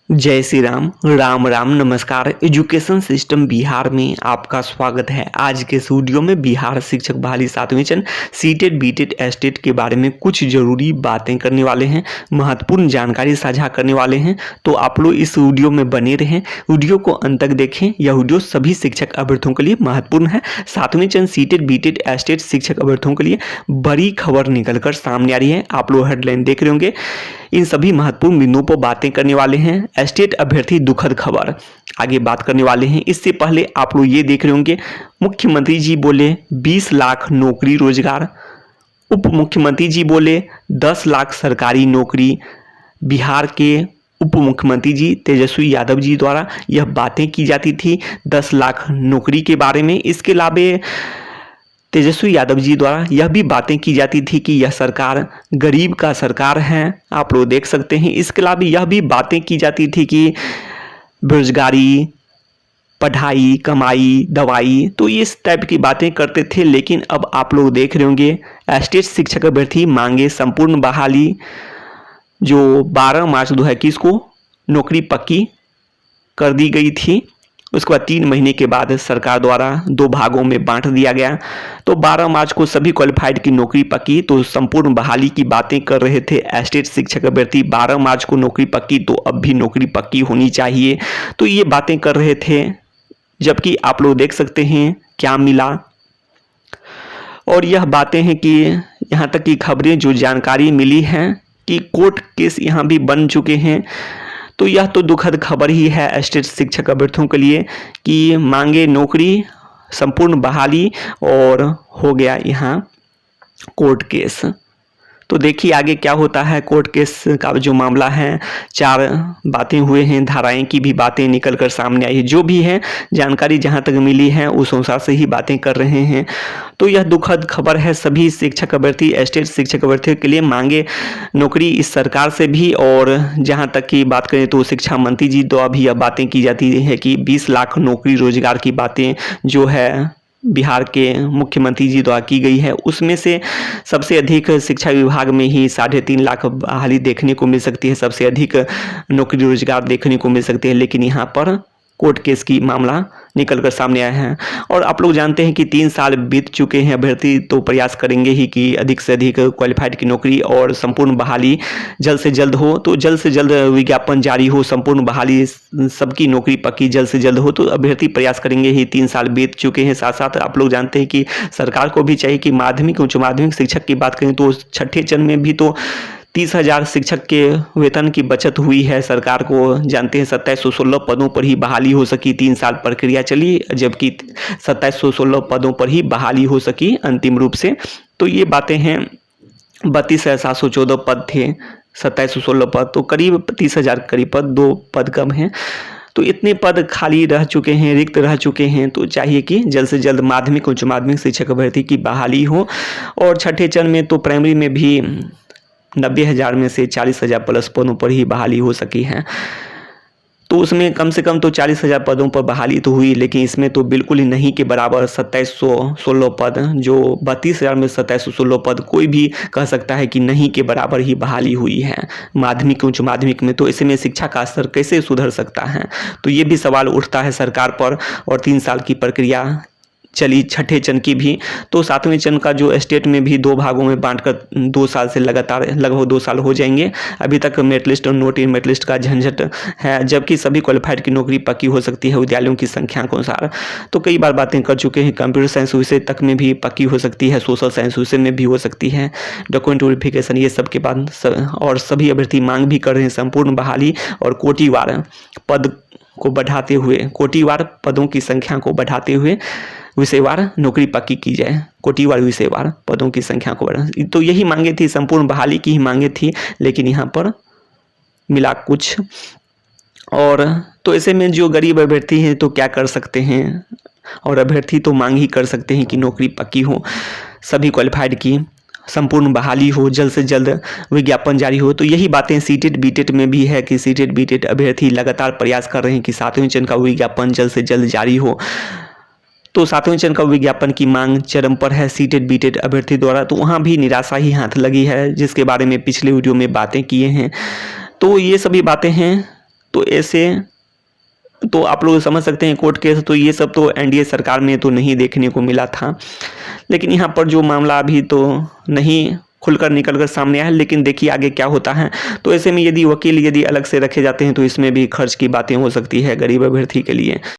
जय श्री राम। राम राम नमस्कार। Education system Bihar में आपका स्वागत है। आज के इस वीडियो में बिहार शिक्षक बहाली 7वें चरण सीटेट बीटेट एस्टेट के बारे में कुछ जरूरी बातें करने वाले हैं, महत्वपूर्ण जानकारी साझा करने वाले हैं। तो आप लोग इस वीडियो में बने रहें, वीडियो को अंत तक देखें। यह वीडियो सभी शिक्षक अभ्यर्थियों के लिए महत्वपूर्ण है। 7वें चरण सीटेट बीटेट एस्टेट शिक्षक अभ्यर्थियों के लिए बड़ी खबर निकलकर सामने आ रही है। आप लोग हेडलाइन देख रहे होंगे। इन सभी महत्वपूर्ण बिंदुओं पर बातें करने वाले हैं। एस्टेट अभ्यर्थी दुखद खबर आगे बात करने वाले हैं। इससे पहले आप लोग ये देख रहे होंगे, मुख्यमंत्री जी बोले 20 लाख नौकरी रोजगार। उप मुख्यमंत्री जी बोले 10 लाख सरकारी नौकरी। बिहार के उप मुख्यमंत्री जी तेजस्वी यादव जी द्वारा यह बातें की जाती थी 10 लाख नौकरी के बारे में। इसके अलावा तेजस्वी यादव जी द्वारा यह भी बातें की जाती थी कि यह सरकार गरीब का सरकार है, आप लोग देख सकते हैं। इसके अलावा यह भी बातें की जाती थी कि बेरोजगारी, पढ़ाई, कमाई, दवाई, तो इस टाइप की बातें करते थे। लेकिन अब आप लोग देख रहे होंगे, एस्टेट शिक्षक अभ्यर्थी मांगे संपूर्ण बहाली। जो 12 मार्च 2021 को नौकरी पक्की कर दी गई थी, उसके बाद 3 महीने के बाद सरकार द्वारा 2 भागों में बांट दिया गया। तो 12 मार्च को सभी क्वालिफाइड की नौकरी पक्की, तो संपूर्ण बहाली की बातें कर रहे थे एस्टेट शिक्षक अभ्यर्थी। 12 मार्च को नौकरी पक्की, तो अब भी नौकरी पक्की होनी चाहिए, तो ये बातें कर रहे थे। जबकि आप लोग देख सकते हैं क्या मिला। और यह बातें हैं कि यहाँ तक की खबरें जो जानकारी मिली हैं कि कोर्ट केस यहाँ भी बन चुके हैं। तो यह तो दुखद खबर ही है एस्टेट शिक्षक अभ्यर्थियों के लिए कि मांगे नौकरी, संपूर्ण बहाली और हो गया यहाँ कोर्ट केस। तो देखिए आगे क्या होता है। कोर्ट केस का जो मामला है, 4 बातें हुए हैं, धाराएं की भी बातें निकल कर सामने आई है। जो भी है जानकारी जहां तक मिली है उस अनुसार से ही बातें कर रहे हैं। तो यह दुखद खबर है सभी शिक्षक अभ्यर्थी, एस्टेट शिक्षक अभ्यर्थियों के लिए। मांगे नौकरी इस सरकार से भी। और जहां तक की बात करें तो शिक्षा मंत्री जी द्वारा भी यह बातें की जाती है कि 20 लाख नौकरी रोजगार की बातें जो है बिहार के मुख्यमंत्री जी द्वारा की गई है, उसमें से सबसे अधिक शिक्षा विभाग में ही 3.5 लाख बहाली देखने को मिल सकती है, सबसे अधिक नौकरी रोजगार देखने को मिल सकती है। लेकिन यहाँ पर कोर्ट केस की मामला निकल कर सामने आया है। और आप लोग जानते हैं कि 3 साल बीत चुके हैं, अभ्यर्थी तो प्रयास करेंगे ही कि अधिक से अधिक क्वालिफाइड की नौकरी और संपूर्ण बहाली जल्द से जल्द हो। तो जल्द से जल्द विज्ञापन जारी हो, संपूर्ण बहाली, सबकी नौकरी पक्की जल्द से जल्द हो, तो अभ्यर्थी प्रयास करेंगे ही। 3 साल बीत चुके हैं। साथ साथ आप लोग जानते हैं कि सरकार को भी चाहिए कि माध्यमिक उच्च माध्यमिक शिक्षक की बात करें तो 6ठे चरण में भी तो 30,000 शिक्षक के वेतन की बचत हुई है। सरकार को जानते हैं 2716 पदों पर ही बहाली हो सकी, 3 साल प्रक्रिया चली, जबकि 2716 पदों पर ही बहाली हो सकी अंतिम रूप से। तो ये बातें हैं। 32,714 पद थे, 2716 पद, तो करीब 30,000 करीब पद, 2 पद कम हैं। तो इतने पद खाली रह चुके हैं, रिक्त रह चुके हैं। तो चाहिए कि जल्द से जल्द माध्यमिक उच्च माध्यमिक शिक्षक अभ्यर्थी की बहाली हो। और 6ठे चरण में तो प्राइमरी में भी 90,000 में से 40,000 प्लस पदों पर ही बहाली हो सकी है। तो उसमें कम से कम तो 40,000 पदों पर बहाली तो हुई, लेकिन इसमें तो बिल्कुल ही नहीं के बराबर 2716 पद, जो 32,000 में 2716 पद, कोई भी कह सकता है कि नहीं के बराबर ही बहाली हुई है माध्यमिक उच्च माध्यमिक में। तो ऐसे में शिक्षा का स्तर कैसे सुधर सकता है? तो ये भी सवाल उठता है सरकार पर। और 3 साल की प्रक्रिया चली 6ठे चरण की भी। तो 7वें चरण का जो स्टेट में भी 2 भागों में बांटकर 2 साल से लगातार लगभग 2 साल हो जाएंगे। अभी तक मेरिट लिस्ट और नोट इन मेरिट लिस्ट का झंझट है, जबकि सभी क्वालिफाइड की नौकरी पक्की हो सकती है विद्यालयों की संख्या के अनुसार। तो कई बार बातें कर चुके हैं। कंप्यूटर साइंस विषय तक में भी पक्की हो सकती है, सोशल साइंस विषय में भी हो सकती है, डॉक्यूमेंट वेरिफिकेशन, ये सब के बाद और सभी अभ्यर्थी मांग भी कर रहे हैं संपूर्ण बहाली और कोटिवार पद को बढ़ाते हुए, कोटिवार पदों की संख्या को बढ़ाते हुए विषयवार नौकरी पक्की की जाए, कोटिवार विषयवार पदों की संख्या को बढ़ा। तो यही मांगे थी, संपूर्ण बहाली की ही मांगे थी, लेकिन यहाँ पर मिला कुछ और। तो ऐसे में जो गरीब अभ्यर्थी हैं तो क्या कर सकते हैं, और अभ्यर्थी तो मांग ही कर सकते हैं कि नौकरी पक्की हो, सभी क्वालिफाइड की संपूर्ण बहाली हो, जल्द से जल्द विज्ञापन जारी हो। तो यही बातें सीटेट बीटेट में भी है कि सीटेट बीटेट अभ्यर्थी लगातार प्रयास कर रहे हैं कि 7वें चरण का विज्ञापन जल्द से जल्द जारी हो। तो 7वें चरण का विज्ञापन की मांग चरम पर है सीटेट बीटेट अभ्यर्थी द्वारा। तो वहाँ भी निराशा ही हाथ लगी है, जिसके बारे में पिछले वीडियो में बातें किए हैं। तो ये सभी बातें हैं। तो ऐसे तो आप लोग समझ सकते हैं कोर्ट केस, तो ये सब तो एनडीए सरकार में तो नहीं देखने को मिला था। लेकिन यहाँ पर जो मामला अभी तो नहीं खुलकर निकल कर सामने आया है, लेकिन देखिए आगे क्या होता है। तो ऐसे में यदि वकील यदि अलग से रखे जाते हैं तो इसमें भी खर्च की बातें हो सकती है गरीब अभ्यर्थी के लिए।